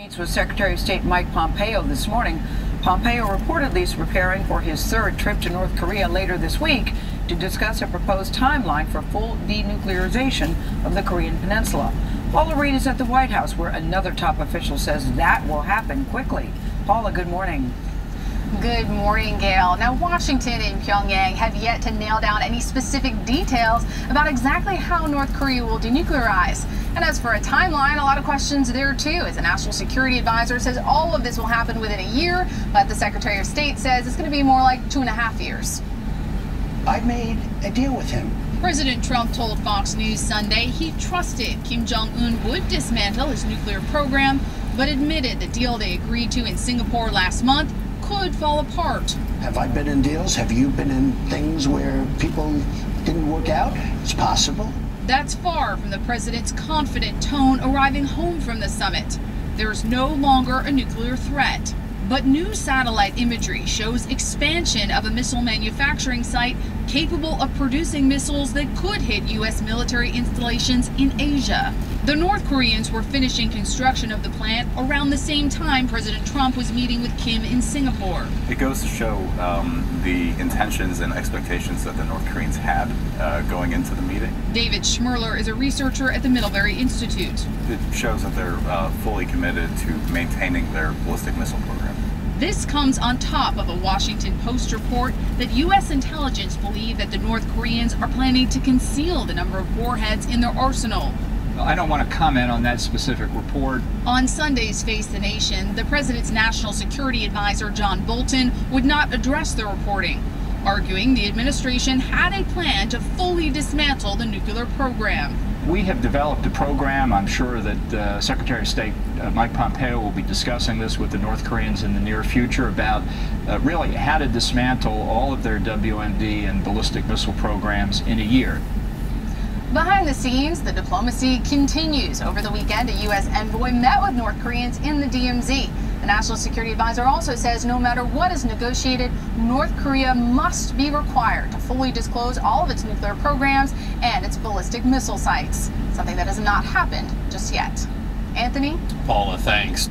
Meets with Secretary of State Mike Pompeo this morning. Pompeo reportedly is preparing for his third trip to North Korea later this week to discuss a proposed timeline for full denuclearization of the Korean peninsula. Paula Reed is at the White House, where another top official says that will happen quickly. Paula, good morning. Good morning, Gail. Now, Washington and Pyongyang have yet to nail down any specific details about exactly how North Korea will denuclearize. And as for a timeline, a lot of questions there too, as the National Security Advisor says all of this will happen within a year, but the Secretary of State says it's going to be more like 2.5 years. I made a deal with him. President Trump told Fox News Sunday he trusted Kim Jong-un would dismantle his nuclear program, but admitted the deal they agreed to in Singapore last month could fall apart. Have I been in deals? Have you been in things where people didn't work out? It's possible. That's far from the president's confident tone arriving home from the summit. There's no longer a nuclear threat. But new satellite imagery shows expansion of a missile manufacturing site capable of producing missiles that could hit U.S. military installations in Asia. The North Koreans were finishing construction of the plant around the same time President Trump was meeting with Kim in Singapore. It goes to show the intentions and expectations that the North Koreans had going into the meeting. David Schmerler is a researcher at the Middlebury Institute. It shows that they're fully committed to maintaining their ballistic missile program. This comes on top of a Washington Post report that U.S. intelligence believe that the North Koreans are planning to conceal the number of warheads in their arsenal. I don't want to comment on that specific report. On Sunday's Face the Nation, the president's national security advisor, John Bolton, would not address the reporting, arguing the administration had a plan to fully dismantle the nuclear program. We have developed a program. I'm sure that Secretary of State Mike Pompeo will be discussing this with the North Koreans in the near future about really how to dismantle all of their WMD and ballistic missile programs in a year. Behind the scenes, the diplomacy continues. Over the weekend, a U.S. envoy met with North Koreans in the DMZ. The National Security Advisor also says no matter what is negotiated, North Korea must be required to fully disclose all of its nuclear programs and its ballistic missile sites, something that has not happened just yet. Anthony? Paula, thanks.